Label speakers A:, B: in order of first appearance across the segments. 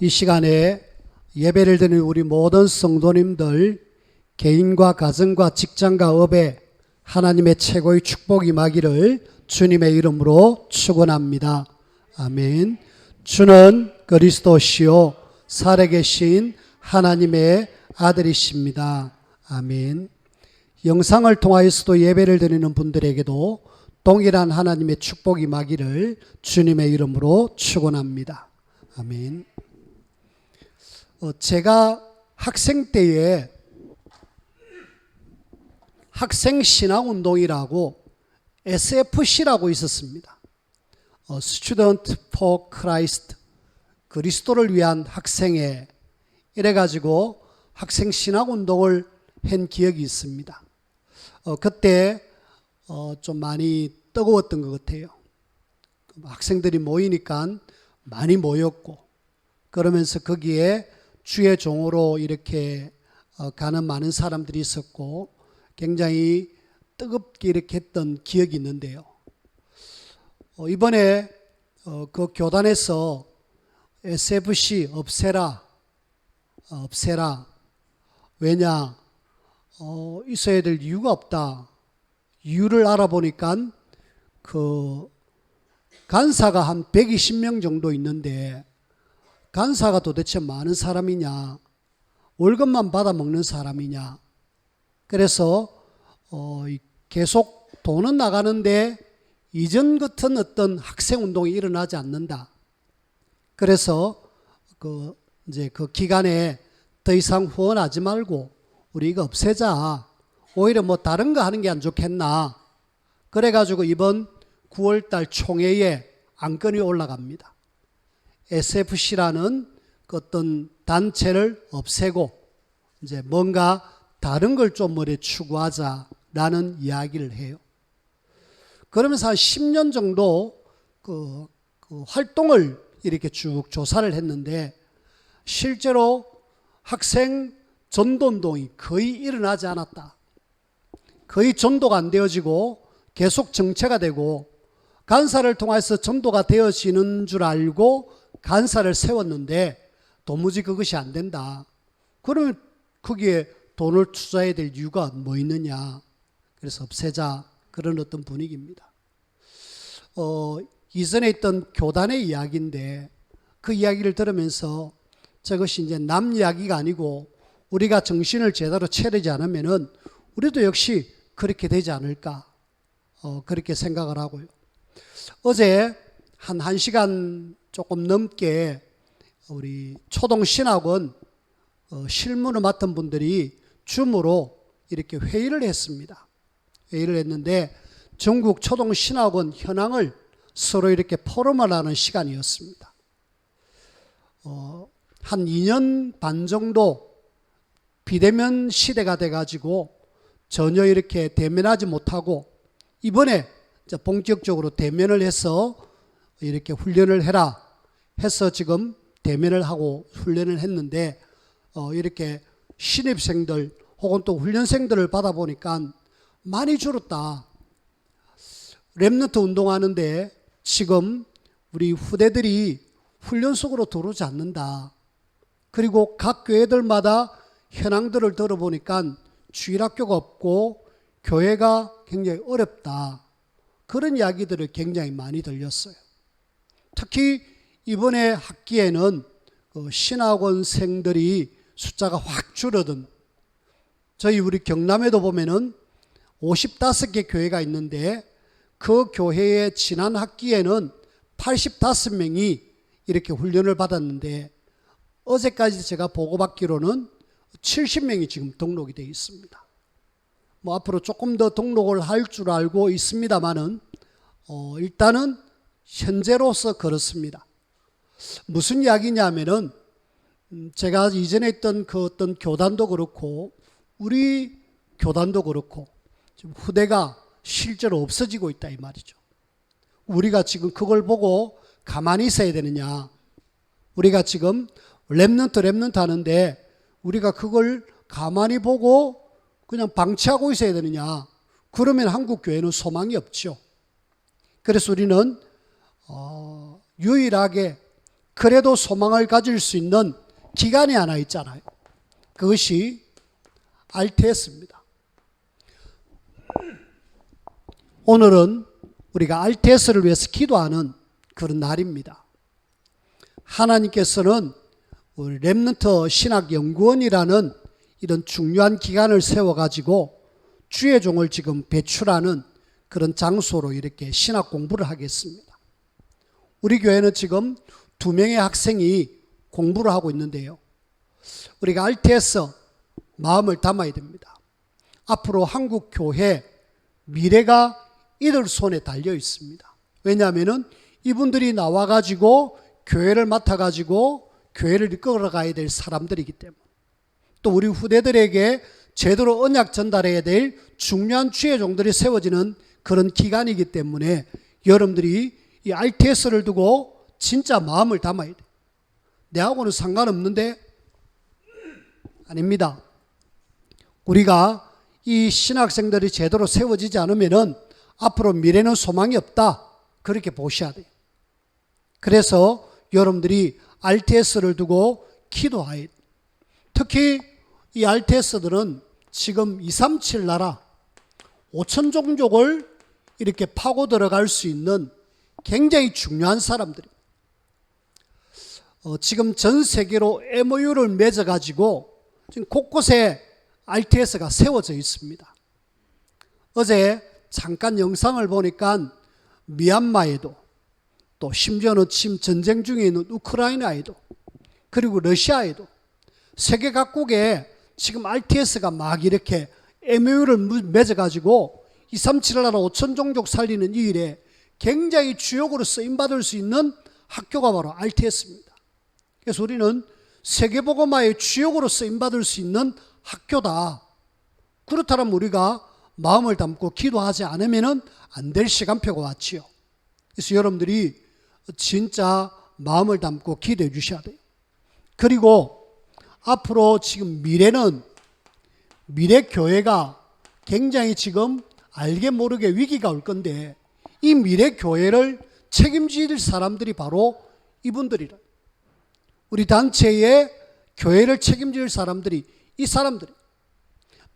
A: 이 시간에 예배를 드리는 우리 모든 성도님들 개인과 가정과 직장과 업에 하나님의 최고의 축복이 임하기를 주님의 이름으로 축원합니다. 아멘. 주는 그리스도시요 살아계신 하나님의 아들이십니다. 아멘. 영상을 통하여서도 예배를 드리는 분들에게도 동일한 하나님의 축복이 임하기를 주님의 이름으로 축원합니다. 아멘. 제가 학생 때에 학생신앙운동이라고 SFC라고 있었습니다. Student for Christ, 그리스도를 위한 학생회, 이래가지고 학생신앙운동을 한 기억이 있습니다. 그때 좀 많이 뜨거웠던 것 같아요. 학생들이 모이니까 많이 모였고, 그러면서 거기에 주의 종으로 이렇게 가는 많은 사람들이 있었고 굉장히 뜨겁게 이렇게 했던 기억이 있는데요. 이번에 그 교단에서 SFC 없애라. 왜냐? 있어야 될 이유가 없다. 이유를 알아보니까 그 간사가 한 120명 정도 있는데 간사가 도대체 많은 사람이냐, 월급만 받아 먹는 사람이냐. 그래서 계속 돈은 나가는데 이전 같은 어떤 학생 운동이 일어나지 않는다. 그래서 이제 그 기간에 더 이상 후원하지 말고 우리 이거 없애자. 오히려 뭐 다른 거 하는 게 안 좋겠나. 그래가지고 이번 9월달 총회에 안건이 올라갑니다. SFC라는 그 어떤 단체를 없애고 이제 뭔가 다른 걸 좀 추구하자라는 이야기를 해요. 그러면서 한 10년 정도 그 활동을 이렇게 쭉 조사를 했는데 실제로 학생 전도운동이 거의 일어나지 않았다. 거의 전도가 안 되어지고 계속 정체가 되고 간사를 통해서 전도가 되어지는 줄 알고 간사를 세웠는데 도무지 그것이 안 된다. 그러면 거기에 돈을 투자해야 될 이유가 뭐 있느냐. 그래서 없애자. 그런 어떤 분위기입니다. 이전에 있던 교단의 이야기인데 그 이야기를 들으면서 저것이 이제 남 이야기가 아니고 우리가 정신을 제대로 차리지 않으면은 우리도 역시 그렇게 되지 않을까. 그렇게 생각을 하고요. 어제 한 1시간 조금 넘게 우리 초동신학원 실무를 맡은 분들이 줌으로 이렇게 회의를 했습니다. 회의를 했는데 전국 초동신학원 현황을 서로 이렇게 포럼을 하는 시간이었습니다. 한 2년 반 정도 비대면 시대가 돼가지고 전혀 이렇게 대면하지 못하고 이번에 본격적으로 대면을 해서 이렇게 훈련을 해라 해서 지금 대면을 하고 훈련을 했는데 이렇게 신입생들 혹은 또 훈련생들을 받아보니까 많이 줄었다. 렘넌트 운동하는데 지금 우리 후대들이 훈련 속으로 들어오지 않는다. 그리고 각 교회들마다 현황들을 들어보니까 주일학교가 없고 교회가 굉장히 어렵다. 그런 이야기들을 굉장히 많이 들렸어요. 특히 이번에 학기에는 신학원생들이 숫자가 확 줄어든, 저희 우리 경남에도 보면은 55개 교회가 있는데 그 교회의 지난 학기에는 85명이 이렇게 훈련을 받았는데 어제까지 제가 보고받기로는 70명이 지금 등록이 되어 있습니다. 뭐 앞으로 조금 더 등록을 할 줄 알고 있습니다만은 일단은 현재로서 그렇습니다. 무슨 이야기냐면은 제가 이전에 있던 그 어떤 교단도 그렇고 우리 교단도 그렇고 지금 후대가 실제로 없어지고 있다 이 말이죠. 우리가 지금 그걸 보고 가만히 있어야 되느냐. 우리가 지금 렘넌트 하는데 우리가 그걸 가만히 보고 그냥 방치하고 있어야 되느냐. 그러면 한국 교회는 소망이 없죠. 그래서 우리는 유일하게 그래도 소망을 가질 수 있는 기간이 하나 있잖아요. 그것이 RTS입니다. 오늘은 우리가 RTS를 위해서 기도하는 그런 날입니다. 하나님께서는 우리 렘넌트 신학연구원이라는 이런 중요한 기관을 세워가지고 주의 종을 지금 배출하는 그런 장소로 이렇게 신학 공부를 하겠습니다. 우리 교회는 지금 2명의 학생이 공부를 하고 있는데요. 우리가 RTS 마음을 담아야 됩니다. 앞으로 한국 교회 미래가 이들 손에 달려 있습니다. 왜냐하면 이분들이 나와가지고 교회를 맡아가지고 교회를 이끌어가야 될 사람들이기 때문에, 또 우리 후대들에게 제대로 언약 전달해야 될 중요한 주의 종들이 세워지는 그런 기간이기 때문에 여러분들이 이 RTS를 두고 진짜 마음을 담아야 돼요. 내하고는 상관없는데? 아닙니다. 우리가 이 신학생들이 제대로 세워지지 않으면 앞으로 미래는 소망이 없다, 그렇게 보셔야 돼요. 그래서 여러분들이 RTS를 두고 기도해야 돼요. 특히 이 RTS들은 지금 237 나라 5천 종족을 이렇게 파고 들어갈 수 있는 굉장히 중요한 사람들입니다. 지금 전 세계로 MOU를 맺어가지고 지금 곳곳에 RTS가 세워져 있습니다. 어제 잠깐 영상을 보니까 미얀마에도, 또 심지어는 지금 전쟁 중에 있는 우크라이나에도, 그리고 러시아에도 세계 각국에 지금 RTS가 막 이렇게 MOU를 맺어가지고 237 나라 5천 종족 살리는 이 일에 굉장히 주역으로 쓰임받을 수 있는 학교가 바로 RTS입니다. 그래서 우리는 세계복음화의 주역으로 쓰임받을 수 있는 학교다. 그렇다면 우리가 마음을 담고 기도하지 않으면 안 될 시간표가 왔지요. 그래서 여러분들이 진짜 마음을 담고 기도해 주셔야 돼요. 그리고 앞으로 지금 미래 교회가 굉장히 지금 알게 모르게 위기가 올 건데, 이 미래 교회를 책임질 사람들이 바로 이분들이라. 우리 단체의 교회를 책임질 사람들이 이 사람들이,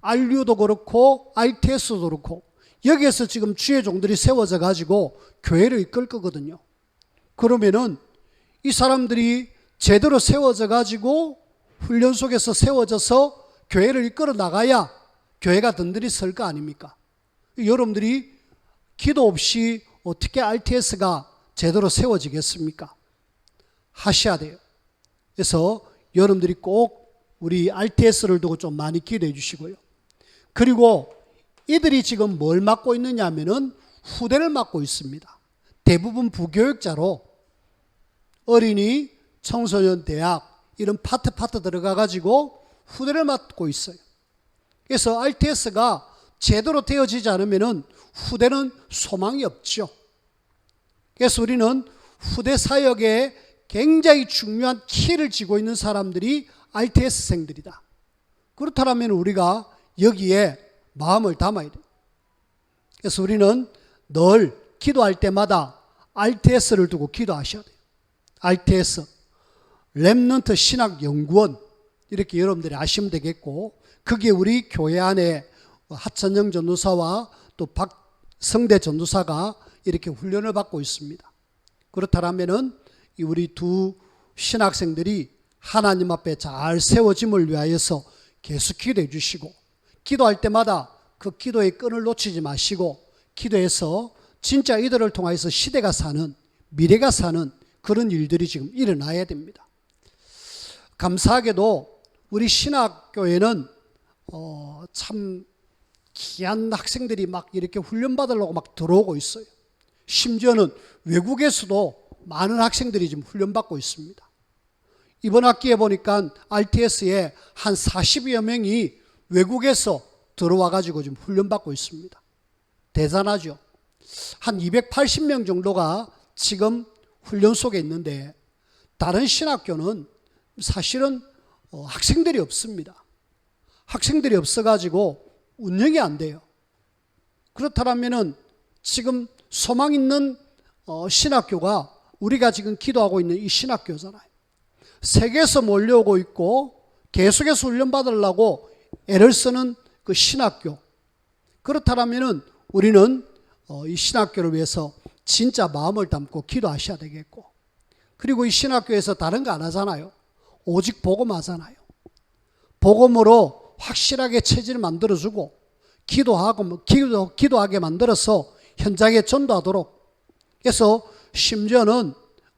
A: RU도 그렇고 RTS도 그렇고 여기에서 지금 주의 종들이 세워져 가지고 교회를 이끌 거거든요. 그러면은 이 사람들이 제대로 세워져 가지고 훈련 속에서 세워져서 교회를 이끌어 나가야 교회가 든든히 설 거 아닙니까? 여러분들이 기도 없이 어떻게 RTS가 제대로 세워지겠습니까? 하셔야 돼요. 그래서 여러분들이 꼭 우리 RTS를 두고 좀 많이 기도해 주시고요. 그리고 이들이 지금 뭘 맡고 있느냐 하면은 후대를 맡고 있습니다. 대부분 부교육자로 어린이, 청소년, 대학 이런 파트 들어가 가지고 후대를 맡고 있어요. 그래서 RTS가 제대로 되어지지 않으면은 후대는 소망이 없죠. 그래서 우리는 후대 사역에 굉장히 중요한 키를 쥐고 있는 사람들이 RTS생들이다. 그렇다면 우리가 여기에 마음을 담아야 돼요. 그래서 우리는 늘 기도할 때마다 RTS를 두고 기도하셔야 돼요. RTS, 렘넌트 신학연구원, 이렇게 여러분들이 아시면 되겠고, 그게 우리 교회 안에 하천영 전도사와 또 박성대 전도사가 이렇게 훈련을 받고 있습니다. 그렇다면은 우리 두 신학생들이 하나님 앞에 잘 세워짐을 위하여서 계속 기도해 주시고, 기도할 때마다 그 기도의 끈을 놓치지 마시고 기도해서 진짜 이들을 통해서 시대가 사는, 미래가 사는 그런 일들이 지금 일어나야 됩니다. 감사하게도 우리 신학교에는 참 귀한 학생들이 막 이렇게 훈련받으려고 막 들어오고 있어요. 심지어는 외국에서도 많은 학생들이 지금 훈련받고 있습니다. 이번 학기에 보니까 RTS에 한 40여 명이 외국에서 들어와 가지고 지금 훈련받고 있습니다. 대단하죠. 한 280명 정도가 지금 훈련 속에 있는데, 다른 신학교는 사실은 학생들이 없습니다. 학생들이 없어가지고 운영이 안 돼요. 그렇다면은 지금 소망 있는 신학교가 우리가 지금 기도하고 있는 이 신학교잖아요. 세계에서 몰려오고 있고 계속해서 훈련받으려고 애를 쓰는 그 신학교. 그렇다면 우리는 이 신학교를 위해서 진짜 마음을 담고 기도하셔야 되겠고, 그리고 이 신학교에서 다른 거 안 하잖아요. 오직 복음하잖아요. 복음으로 확실하게 체질을 만들어주고 기도하게 만들어서 현장에 전도하도록. 그래서 심지어는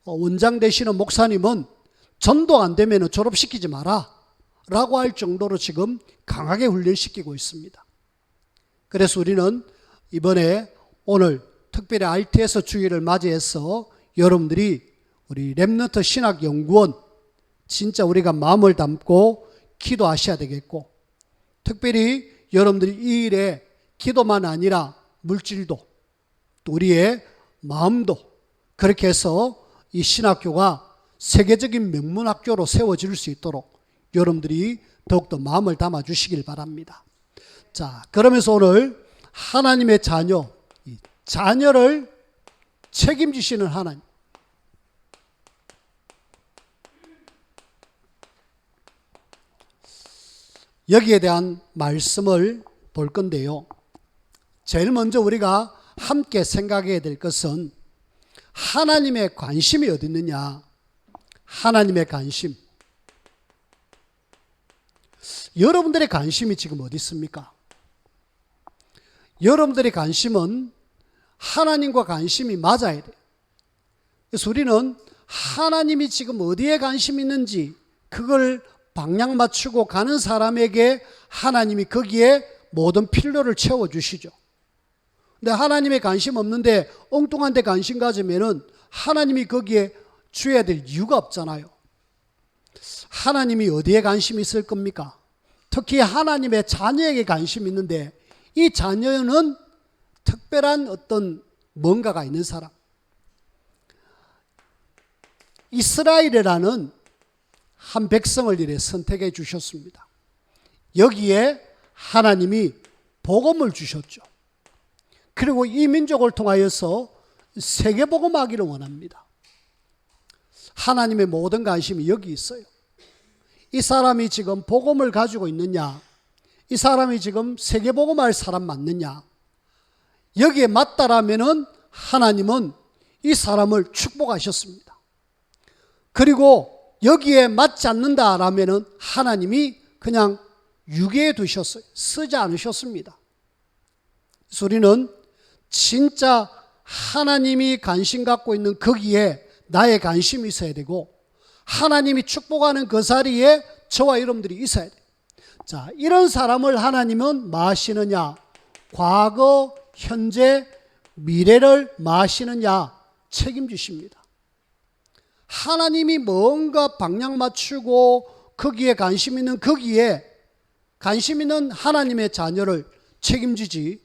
A: 원장 되시는 목사님은 전도 안 되면 졸업시키지 마라 라고 할 정도로 지금 강하게 훈련시키고 있습니다. 그래서 우리는 이번에 오늘 특별히 RTS 주일을 맞이해서 여러분들이 우리 렘넌트 신학연구원 진짜 우리가 마음을 담고 기도하셔야 되겠고, 특별히 여러분들이 이 일에 기도만 아니라 물질도 또 우리의 마음도 그렇게 해서 이 신학교가 세계적인 명문학교로 세워질 수 있도록 여러분들이 더욱더 마음을 담아 주시길 바랍니다. 자, 그러면서 오늘 하나님의 자녀를 책임지시는 하나님, 여기에 대한 말씀을 볼 건데요. 제일 먼저 우리가 함께 생각해야 될 것은 하나님의 관심이 어디 있느냐. 하나님의 관심. 여러분들의 관심이 지금 어디 있습니까? 여러분들의 관심은 하나님과 관심이 맞아야 돼요. 그래서 우리는 하나님이 지금 어디에 관심이 있는지 그걸 방향 맞추고 가는 사람에게 하나님이 거기에 모든 필요를 채워주시죠. 근데 하나님의 관심 없는데 엉뚱한 데 관심 가지면은 하나님이 거기에 줘야 될 이유가 없잖아요. 하나님이 어디에 관심이 있을 겁니까? 특히 하나님의 자녀에게 관심이 있는데 이 자녀는 특별한 어떤 뭔가가 있는 사람. 이스라엘이라는 한 백성을 이래 선택해 주셨습니다. 여기에 하나님이 복음을 주셨죠. 그리고 이 민족을 통하여서 세계복음하기를 원합니다. 하나님의 모든 관심이 여기 있어요. 이 사람이 지금 복음을 가지고 있느냐, 이 사람이 지금 세계복음할 사람 맞느냐, 여기에 맞다라면은 하나님은 이 사람을 축복하셨습니다. 그리고 여기에 맞지 않는다라면은 하나님이 그냥 유괴해 두셨어요. 쓰지 않으셨습니다. 그래서 우리는 진짜 하나님이 관심 갖고 있는 거기에 나의 관심이 있어야 되고, 하나님이 축복하는 그 자리에 저와 여러분들이 있어야 돼요. 자, 이런 사람을 하나님은 뭐 하시느냐? 과거, 현재, 미래를 뭐 하시느냐? 책임지십니다. 하나님이 뭔가 방향 맞추고 거기에 관심 있는 거기에 관심 있는 하나님의 자녀를 책임지지,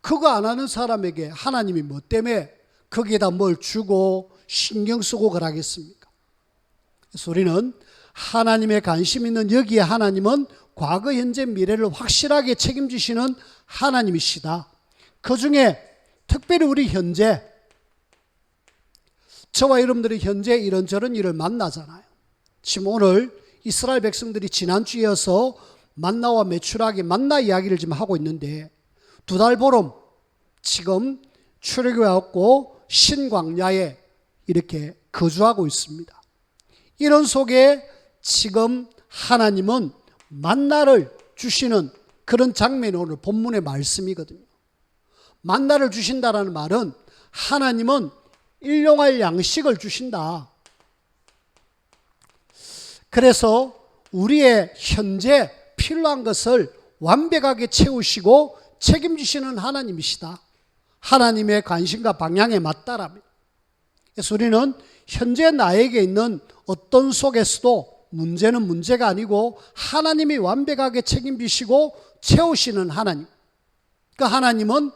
A: 그거 안 하는 사람에게 하나님이 뭐 때문에 거기에다 뭘 주고 신경 쓰고 그러겠습니까? 그래서 우리는 하나님의 관심 있는 여기에 하나님은 과거, 현재, 미래를 확실하게 책임지시는 하나님이시다. 그 중에 특별히 우리 현재, 저와 여러분들이 현재 이런저런 일을 만나잖아요. 지금 오늘 이스라엘 백성들이 지난주에서 만나와 메추라기 만나 이야기를 지금 하고 있는데, 두 달 보름 지금 출애굽해 왔고 신광야에 이렇게 거주하고 있습니다. 이런 속에 지금 하나님은 만나를 주시는 그런 장면이 오늘 본문의 말씀이거든요. 만나를 주신다라는 말은 하나님은 일용할 양식을 주신다. 그래서 우리의 현재 필요한 것을 완벽하게 채우시고 책임지시는 하나님이시다. 하나님의 관심과 방향에 맞다라면. 그래서 우리는 현재 나에게 있는 어떤 속에서도 문제는 문제가 아니고 하나님이 완벽하게 책임지시고 채우시는 하나님. 그 하나님은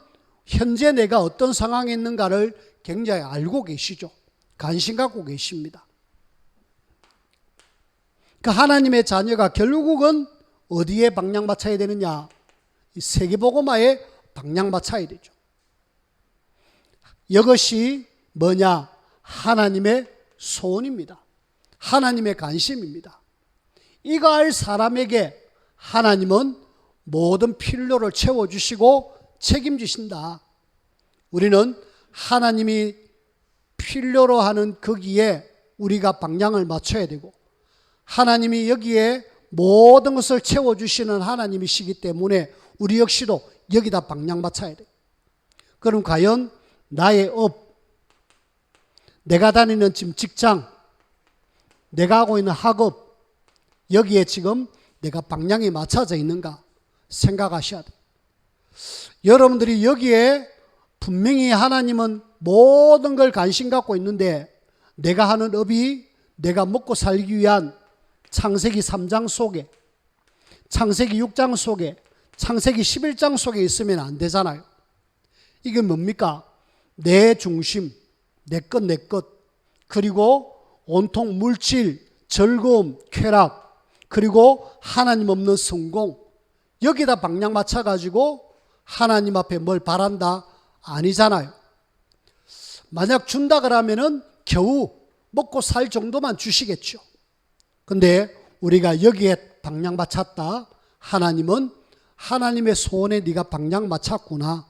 A: 현재 내가 어떤 상황에 있는가를 굉장히 알고 계시죠. 관심 갖고 계십니다. 그 하나님의 자녀가 결국은 어디에 방향 맞춰야 되느냐? 세계복음화에 방향 맞춰야 되죠. 이것이 뭐냐? 하나님의 소원입니다. 하나님의 관심입니다. 이거 알 사람에게 하나님은 모든 필요를 채워주시고 책임지신다. 우리는 하나님이 필요로 하는 거기에 우리가 방향을 맞춰야 되고, 하나님이 여기에 모든 것을 채워주시는 하나님이시기 때문에 우리 역시도 여기다 방향 맞춰야 돼요. 그럼 과연 나의 업, 내가 다니는 지금 직장, 내가 하고 있는 학업, 여기에 지금 내가 방향이 맞춰져 있는가 생각하셔야 돼요. 여러분들이 여기에 분명히 하나님은 모든 걸 관심 갖고 있는데, 내가 하는 업이 내가 먹고 살기 위한 창세기 3장 속에, 창세기 6장 속에, 창세기 11장 속에 있으면 안 되잖아요. 이게 뭡니까? 내 중심, 내 것, 그리고 온통 물질, 즐거움, 쾌락, 그리고 하나님 없는 성공, 여기다 방향 맞춰가지고 하나님 앞에 뭘 바란다? 아니잖아요. 만약 준다 그러면은 겨우 먹고 살 정도만 주시겠죠. 근데 우리가 여기에 방향 맞췄다. 하나님은 하나님의 소원에 네가 방향 맞췄구나.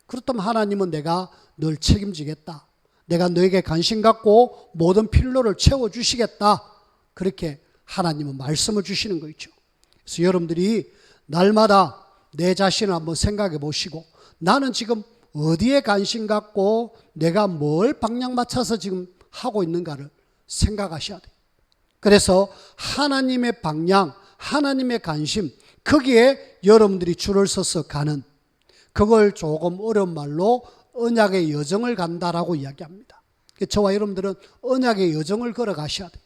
A: 그렇다면 하나님은 내가 널 책임지겠다. 내가 너에게 관심 갖고 모든 필요를 채워주시겠다. 그렇게 하나님은 말씀을 주시는 거 있죠. 그래서 여러분들이 날마다 내 자신을 한번 생각해 보시고, 나는 지금 어디에 관심 갖고 내가 뭘 방향 맞춰서 지금 하고 있는가를 생각하셔야 돼요. 그래서 하나님의 방향, 하나님의 관심, 거기에 여러분들이 줄을 서서 가는, 그걸 조금 어려운 말로 언약의 여정을 간다라고 이야기합니다. 저와 여러분들은 언약의 여정을 걸어가셔야 돼요.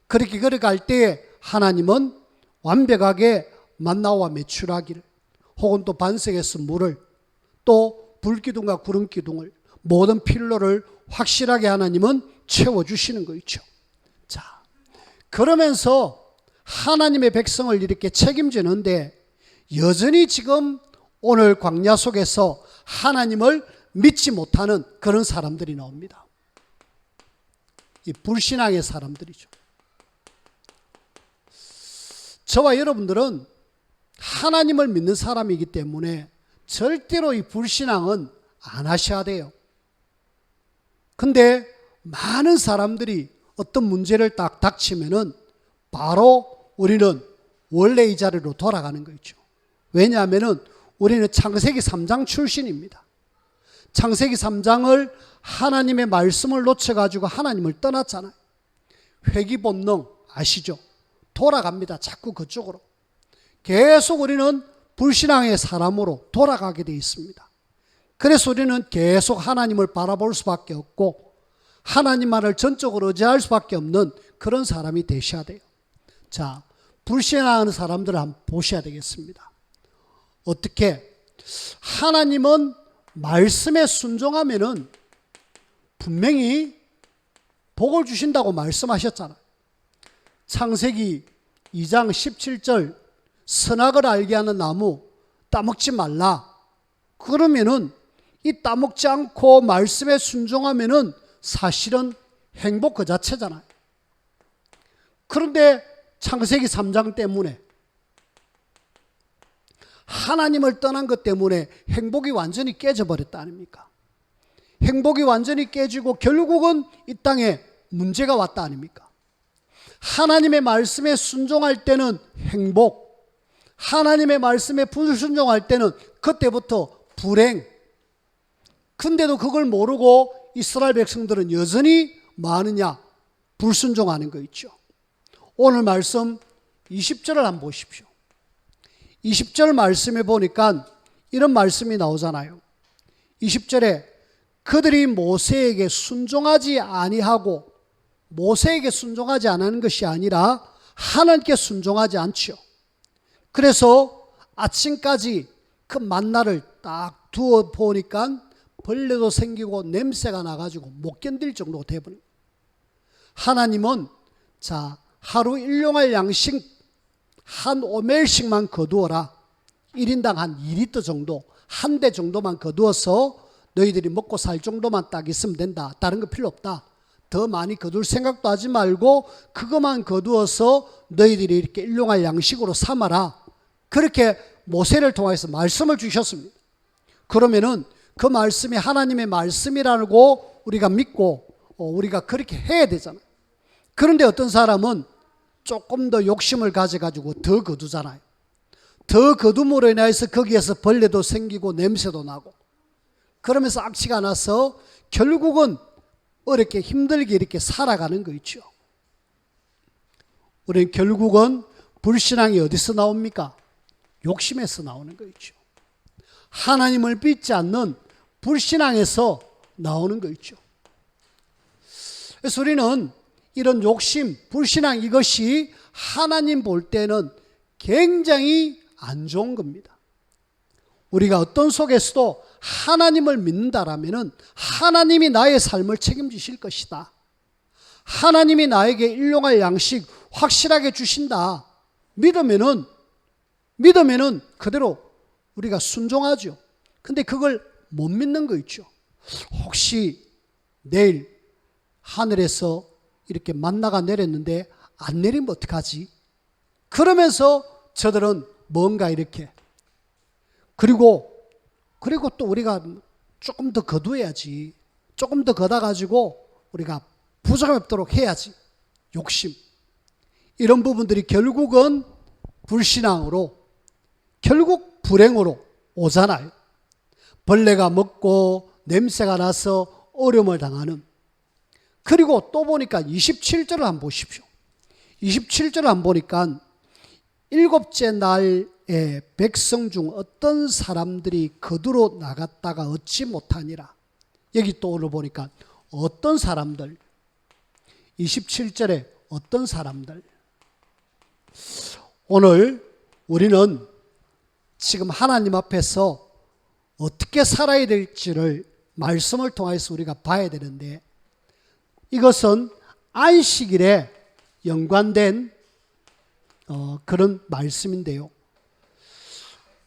A: 그렇게 걸어갈 때에 하나님은 완벽하게 만나와 메추라기를, 혹은 또 반석에서 물을, 또 불기둥과 구름기둥을, 모든 필요를 확실하게 하나님은 채워주시는 거 있죠. 자, 그러면서 하나님의 백성을 이렇게 책임지는데, 여전히 지금 오늘 광야 속에서 하나님을 믿지 못하는 그런 사람들이 나옵니다. 이 불신앙의 사람들이죠. 저와 여러분들은 하나님을 믿는 사람이기 때문에 절대로 이 불신앙은 안 하셔야 돼요. 근데 많은 사람들이 어떤 문제를 딱 닥치면은 바로 우리는 원래 이 자리로 돌아가는 거 있죠. 왜냐하면은 우리는 창세기 3장 출신입니다. 창세기 3장을 하나님의 말씀을 놓쳐가지고 하나님을 떠났잖아요. 회귀 본능 아시죠? 돌아갑니다. 자꾸 그쪽으로. 계속 우리는 불신앙의 사람으로 돌아가게 되어 있습니다. 그래서 우리는 계속 하나님을 바라볼 수밖에 없고, 하나님만을 전적으로 의지할 수밖에 없는 그런 사람이 되셔야 돼요. 자, 불신앙하는 사람들을 한번 보셔야 되겠습니다. 어떻게? 하나님은 말씀에 순종하면은 분명히 복을 주신다고 말씀하셨잖아요. 창세기 2장 17절, 선악을 알게 하는 나무 따먹지 말라. 그러면은 이 따먹지 않고 말씀에 순종하면은 사실은 행복 그 자체잖아요. 그런데 창세기 3장 때문에, 하나님을 떠난 것 때문에 행복이 완전히 깨져버렸다 아닙니까? 행복이 완전히 깨지고 결국은 이 땅에 문제가 왔다 아닙니까? 하나님의 말씀에 순종할 때는 행복, 하나님의 말씀에 불순종할 때는 그때부터 불행. 근데도 그걸 모르고 이스라엘 백성들은 여전히 뭐 하느냐? 불순종하는 거 있죠. 오늘 말씀 20절을 한번 보십시오. 20절 말씀에 보니까 이런 말씀이 나오잖아요. 20절에 그들이 모세에게 순종하지 아니하고, 모세에게 순종하지 않는 것이 아니라 하나님께 순종하지 않죠. 그래서 아침까지 그 만나를 딱 두어 보니까 벌레도 생기고 냄새가 나가지고 못 견딜 정도가 되어버린 거예요. 하나님은 자, 하루 일용할 양식 한 오멜씩만 거두어라. 1인당 한 2리터 정도, 한 대 정도만 거두어서 너희들이 먹고 살 정도만 딱 있으면 된다. 다른 거 필요 없다. 더 많이 거둘 생각도 하지 말고 그것만 거두어서 너희들이 이렇게 일용할 양식으로 삼아라. 그렇게 모세를 통해서 말씀을 주셨습니다. 그러면은 그 말씀이 하나님의 말씀이라고 우리가 믿고 우리가 그렇게 해야 되잖아요. 그런데 어떤 사람은 조금 더 욕심을 가져가지고 더 거두잖아요. 더 거둠으로 인해서 거기에서 벌레도 생기고 냄새도 나고 그러면서 악취가 나서 결국은 어렵게 힘들게 이렇게 살아가는 거 있죠. 우리는 결국은 불신앙이 어디서 나옵니까? 욕심에서 나오는 거 있죠. 하나님을 믿지 않는 불신앙에서 나오는 거 있죠. 그래서 우리는 이런 욕심, 불신앙 이것이 하나님 볼 때는 굉장히 안 좋은 겁니다. 우리가 어떤 속에서도 하나님을 믿는다라면 하나님이 나의 삶을 책임지실 것이다. 하나님이 나에게 일용할 양식 확실하게 주신다. 믿으면은 그대로 우리가 순종하죠. 근데 그걸 못 믿는 거 있죠. 혹시 내일 하늘에서 이렇게 만나가 내렸는데 안 내리면 어떡하지? 그러면서 저들은 뭔가 이렇게 그리고 또 우리가 조금 더 거두어야지. 조금 더 거둬가지고 우리가 부족함 없도록 해야지. 욕심. 이런 부분들이 결국은 불신앙으로 결국 불행으로 오잖아요. 벌레가 먹고 냄새가 나서 어려움을 당하는. 그리고 또 보니까 27절을 한번 보십시오. 27절을 한번 보니까 일곱째 날에 백성 중 어떤 사람들이 거두러 나갔다가 얻지 못하니라. 여기 또 오늘 보니까 어떤 사람들, 27절에 어떤 사람들. 오늘 우리는 지금 하나님 앞에서 어떻게 살아야 될지를 말씀을 통해서 우리가 봐야 되는데 이것은 안식일에 연관된 그런 말씀인데요.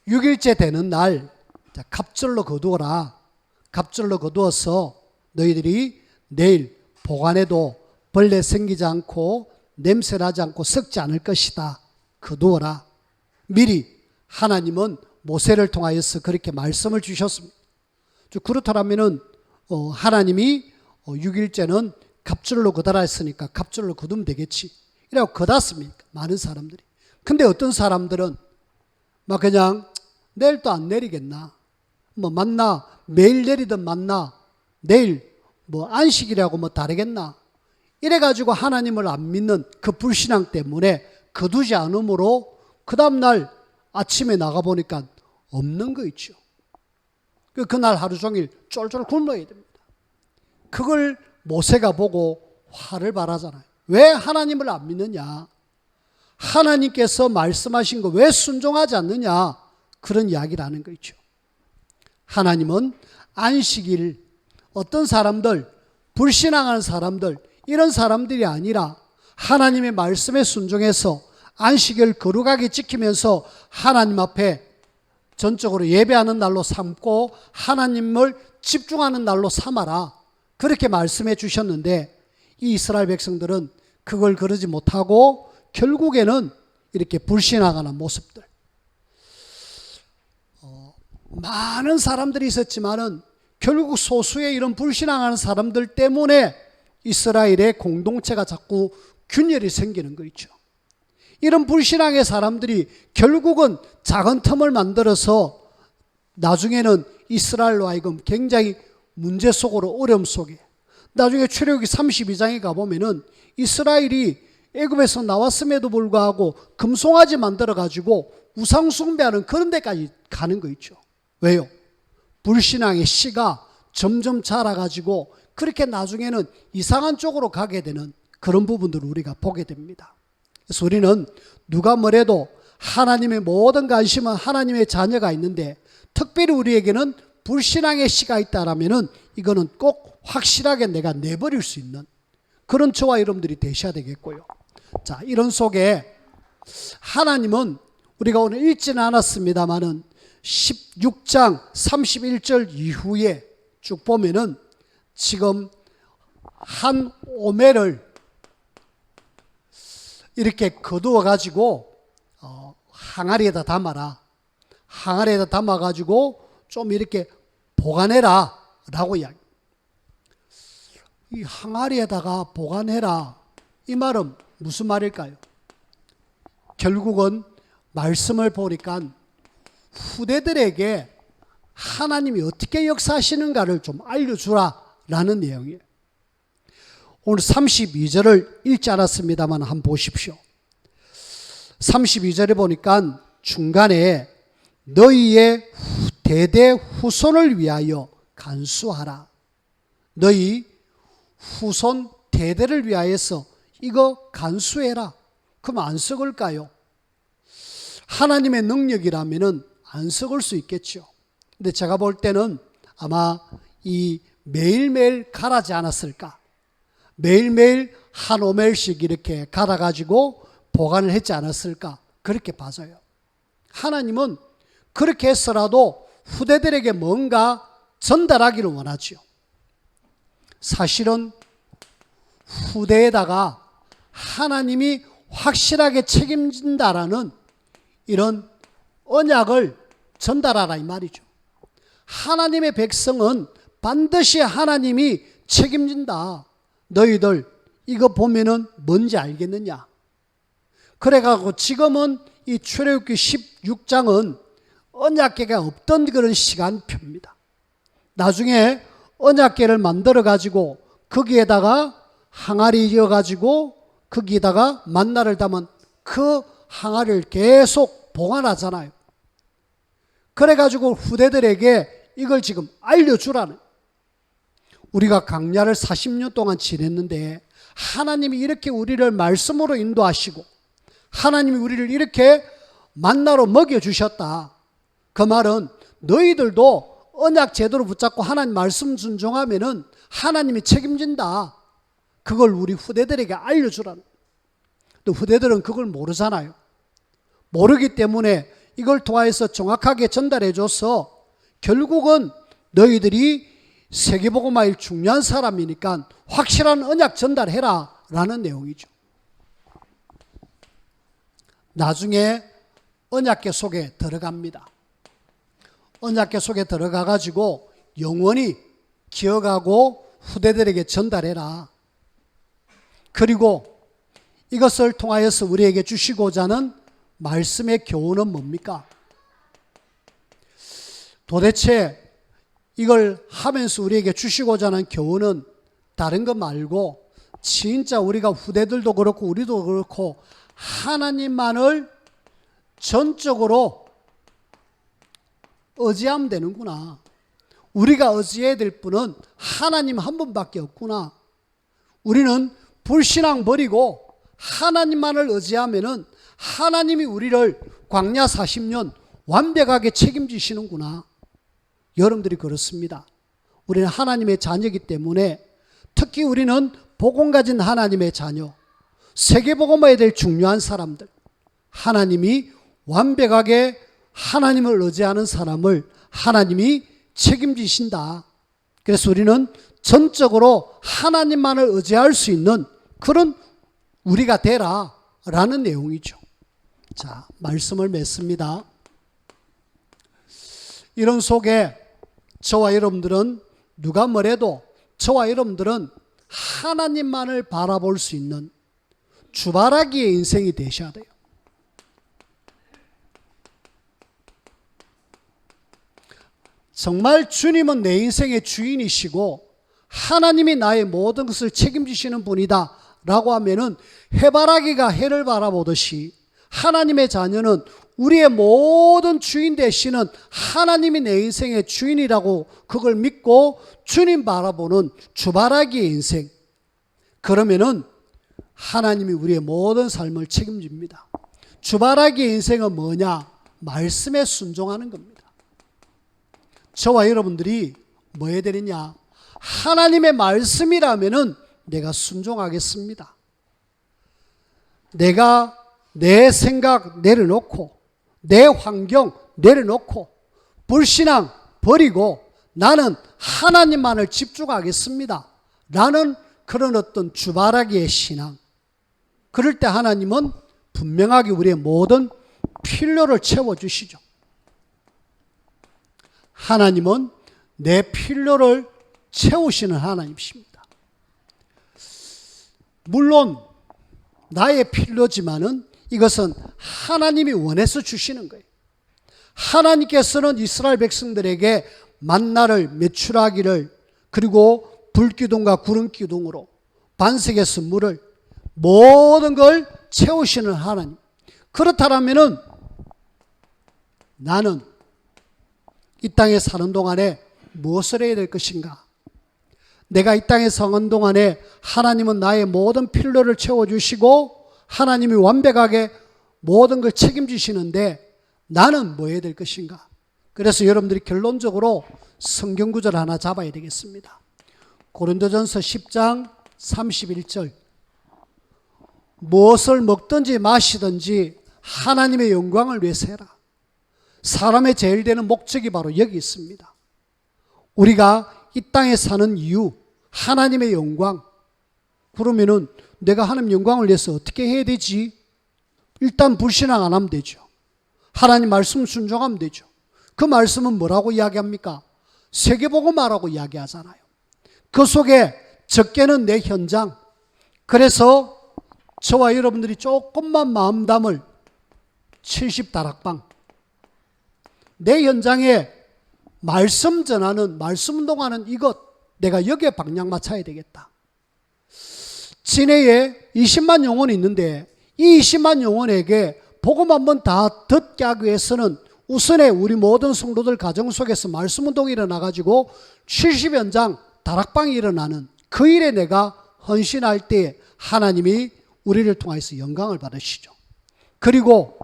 A: 6일째 되는 날 갑절로 거두어라. 갑절로 거두어서 너희들이 내일 보관해도 벌레 생기지 않고 냄새 나지 않고 썩지 않을 것이다. 거두어라. 미리 하나님은 모세를 통하여서 그렇게 말씀을 주셨습니다. 그렇다면 하나님이 6일째는 갑절로 거두라 했으니까 갑절로 거두면 되겠지. 이라고 거뒀습니까? 많은 사람들이. 근데 어떤 사람들은 막 그냥 내일 또 안 내리겠나? 뭐 만나 매일 내리든 만나 내일 뭐 안식이라고 뭐 다르겠나? 이래가지고 하나님을 안 믿는 그 불신앙 때문에 거두지 않으므로 그 다음날 아침에 나가보니까 없는 거 있죠. 그날 하루 종일 쫄쫄 굶어야 됩니다. 그걸 모세가 보고 화를 발하잖아요. 왜 하나님을 안 믿느냐? 하나님께서 말씀하신 거 왜 순종하지 않느냐? 그런 이야기를 하는 거 있죠. 하나님은 안식일 어떤 사람들, 불신앙하는 사람들 이런 사람들이 아니라 하나님의 말씀에 순종해서 안식일 거룩하게 지키면서 하나님 앞에 전적으로 예배하는 날로 삼고 하나님을 집중하는 날로 삼아라. 그렇게 말씀해 주셨는데 이 이스라엘 백성들은 그걸 그러지 못하고 결국에는 이렇게 불신앙하는 모습들. 많은 사람들이 있었지만은 결국 소수의 이런 불신앙하는 사람들 때문에 이스라엘의 공동체가 자꾸 균열이 생기는 거 있죠. 이런 불신앙의 사람들이 결국은 작은 틈을 만들어서 나중에는 이스라엘로 하여금 굉장히 문제 속으로 어려움 속에 나중에 출애굽기 32장에 가보면은 이스라엘이 애굽에서 나왔음에도 불구하고 금송아지 만들어 가지고 우상 숭배하는 그런 데까지 가는 거 있죠. 왜요? 불신앙의 씨가 점점 자라가지고 그렇게 나중에는 이상한 쪽으로 가게 되는 그런 부분들을 우리가 보게 됩니다. 그래서 우리는 누가 뭐래도 하나님의 모든 관심은 하나님의 자녀가 있는데 특별히 우리에게는 불신앙의 씨가 있다라면은 이거는 꼭 확실하게 내가 내버릴 수 있는 그런 저와 여러분들이 되셔야 되겠고요. 자, 이런 속에 하나님은 우리가 오늘 읽지는 않았습니다만은 16장 31절 이후에 쭉 보면은 지금 한 오매를 이렇게 거두어 가지고 항아리에다 담아라. 항아리에다 담아 가지고 좀 이렇게 보관해라 라고 이야기. 이 항아리에다가 보관해라, 이 말은 무슨 말일까요? 결국은 말씀을 보니까 후대들에게 하나님이 어떻게 역사하시는가를 좀 알려주라 라는 내용이에요. 오늘 32절을 읽지 않았습니다만 한번 보십시오. 32절에 보니까 중간에 너희의 대대 후손을 위하여 간수하라. 너희 후손 대대를 위하여서 이거 간수해라. 그럼 안 썩을까요? 하나님의 능력이라면 안 썩을 수 있겠죠. 근데 제가 볼 때는 아마 이 매일매일 갈아지 않았을까? 매일매일 한 오멜씩 이렇게 갈아가지고 보관을 했지 않았을까? 그렇게 봐져요. 하나님은 그렇게 했어라도 후대들에게 뭔가 전달하기를 원하죠. 사실은 후대에다가 하나님이 확실하게 책임진다라는 이런 언약을 전달하라 이 말이죠. 하나님의 백성은 반드시 하나님이 책임진다. 너희들 이거 보면은 뭔지 알겠느냐? 그래가지고 지금은 이 출애굽기 16장은 언약궤가 없던 그런 시간표입니다. 나중에 언약궤를 만들어 가지고 거기에다가 항아리 지어 가지고 거기에다가 만나를 담은 그 항아리를 계속 보관하잖아요. 그래가지고 후대들에게 이걸 지금 알려주라는. 우리가 강야를 40년 동안 지냈는데 하나님이 이렇게 우리를 말씀으로 인도하시고 하나님이 우리를 이렇게 만나로 먹여주셨다. 그 말은 너희들도 언약 제대로 붙잡고 하나님 말씀 순종하면은 하나님이 책임진다. 그걸 우리 후대들에게 알려주라는. 또 후대들은 그걸 모르잖아요. 모르기 때문에 이걸 통하여서 정확하게 전달해줘서 결국은 너희들이 세계복음화일 중요한 사람이니까 확실한 언약 전달해라 라는 내용이죠. 나중에 언약궤 속에 들어갑니다. 언약궤 속에 들어가 가지고 영원히 기억하고 후대들에게 전달해라. 그리고 이것을 통하여서 우리에게 주시고자 하는 말씀의 교훈은 뭡니까? 도대체 이걸 하면서 우리에게 주시고자 하는 교훈은 다른 것 말고 진짜 우리가 후대들도 그렇고 우리도 그렇고 하나님만을 전적으로 의지하면 되는구나. 우리가 의지해야 될 분은 하나님 한 분밖에 없구나. 우리는 불신앙 버리고 하나님만을 의지하면은 하나님이 우리를 광야 40년 완벽하게 책임지시는구나. 여러분들이 그렇습니다. 우리는 하나님의 자녀이기 때문에 특히 우리는 복음 가진 하나님의 자녀, 세계복음화에 될 중요한 사람들, 하나님이 완벽하게 하나님을 의지하는 사람을 하나님이 책임지신다. 그래서 우리는 전적으로 하나님만을 의지할 수 있는 그런 우리가 되라 라는 내용이죠. 자, 말씀을 맺습니다. 이런 속에 저와 여러분들은 누가 뭐래도 저와 여러분들은 하나님만을 바라볼 수 있는 주바라기의 인생이 되셔야 돼요. 정말 주님은 내 인생의 주인이시고 하나님이 나의 모든 것을 책임지시는 분이다 라고 하면은 해바라기가 해를 바라보듯이 하나님의 자녀는 우리의 모든 주인 되시는 하나님이 내 인생의 주인이라고 그걸 믿고 주님 바라보는 주바라기의 인생. 그러면은 하나님이 우리의 모든 삶을 책임집니다. 주바라기의 인생은 뭐냐? 말씀에 순종하는 겁니다. 저와 여러분들이 뭐 해야 되느냐? 하나님의 말씀이라면은 내가 순종하겠습니다. 내가 내 생각 내려놓고 내 환경 내려놓고 불신앙 버리고 나는 하나님만을 집중하겠습니다. 라는 그런 어떤 주바라기의 신앙, 그럴 때 하나님은 분명하게 우리의 모든 필요를 채워주시죠. 하나님은 내 필요를 채우시는 하나님이십니다. 물론 나의 필요지만은 이것은 하나님이 원해서 주시는 거예요. 하나님께서는 이스라엘 백성들에게 만나를 메추라기를 그리고 불기둥과 구름기둥으로 반석에서 물을 모든 걸 채우시는 하나님. 그렇다면은 나는 이 땅에 사는 동안에 무엇을 해야 될 것인가? 내가 이 땅에 사는 동안에 하나님은 나의 모든 필요를 채워주시고 하나님이 완벽하게 모든 걸 책임지시는데 나는 뭐 해야 될 것인가? 그래서 여러분들이 결론적으로 성경 구절 하나 잡아야 되겠습니다. 고린도전서 10장 31절, 무엇을 먹든지 마시든지 하나님의 영광을 위해서 해라. 사람의 제일 되는 목적이 바로 여기 있습니다. 우리가 이 땅에 사는 이유, 하나님의 영광. 그러면은 내가 하나님 영광을 위해서 어떻게 해야 되지? 일단 불신앙 안 하면 되죠. 하나님 말씀 순종하면 되죠. 그 말씀은 뭐라고 이야기합니까? 세계복음화라고 이야기하잖아요. 그 속에 적게는 내 현장. 그래서 저와 여러분들이 조금만 마음 담을 70다락방, 내 현장에 말씀 전하는, 말씀 운동하는 이것, 내가 여기에 방향 맞춰야 되겠다. 진해에 20만 영혼이 있는데 이 20만 영혼에게 복음 한번 다 듣게 하기 위해서는 우선에 우리 모든 성도들 가정 속에서 말씀 운동이 일어나가지고 70현장 다락방이 일어나는 그 일에 내가 헌신할 때 하나님이 우리를 통해서 영광을 받으시죠. 그리고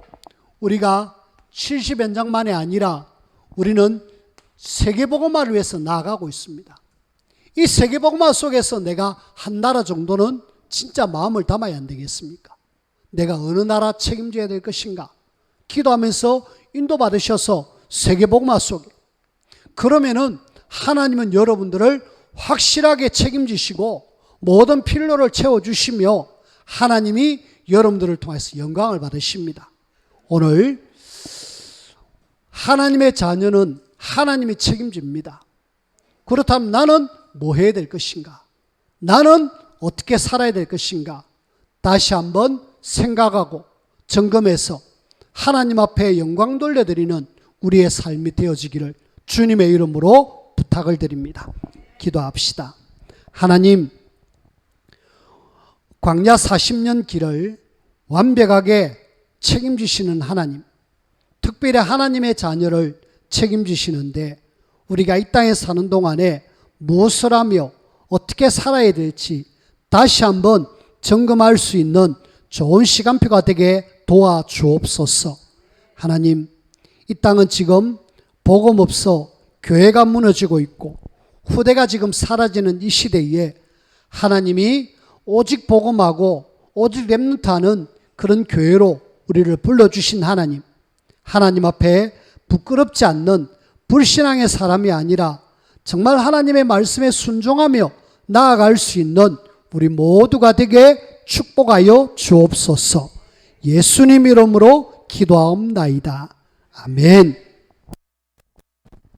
A: 우리가 70현장만이 아니라 우리는 세계복음화를 위해서 나아가고 있습니다. 이 세계복음화 속에서 내가 한 나라 정도는 진짜 마음을 담아야 안 되겠습니까? 내가 어느 나라 책임져야 될 것인가? 기도하면서 인도받으셔서 세계복음화 속에, 그러면은 하나님은 여러분들을 확실하게 책임지시고 모든 필요를 채워주시며 하나님이 여러분들을 통해서 영광을 받으십니다. 오늘 하나님의 자녀는 하나님이 책임집니다. 그렇다면 나는 뭐 해야 될 것인가? 나는 어떻게 살아야 될 것인가? 다시 한번 생각하고 점검해서 하나님 앞에 영광 돌려드리는 우리의 삶이 되어지기를 주님의 이름으로 부탁을 드립니다. 기도합시다. 하나님, 광야 40년 길을 완벽하게 책임지시는 하나님, 특별히 하나님의 자녀를 책임지시는데 우리가 이 땅에 사는 동안에 무엇을 하며 어떻게 살아야 될지 다시 한번 점검할 수 있는 좋은 시간표가 되게 도와주옵소서. 하나님, 이 땅은 지금 복음 없어 교회가 무너지고 있고 후대가 지금 사라지는 이 시대에 하나님이 오직 복음하고 오직 렘넌트하는 그런 교회로 우리를 불러주신 하나님, 하나님 앞에 부끄럽지 않는 불신앙의 사람이 아니라 정말 하나님의 말씀에 순종하며 나아갈 수 있는 우리 모두가 되게 축복하여 주옵소서. 예수님 이름으로 기도하옵나이다. 아멘.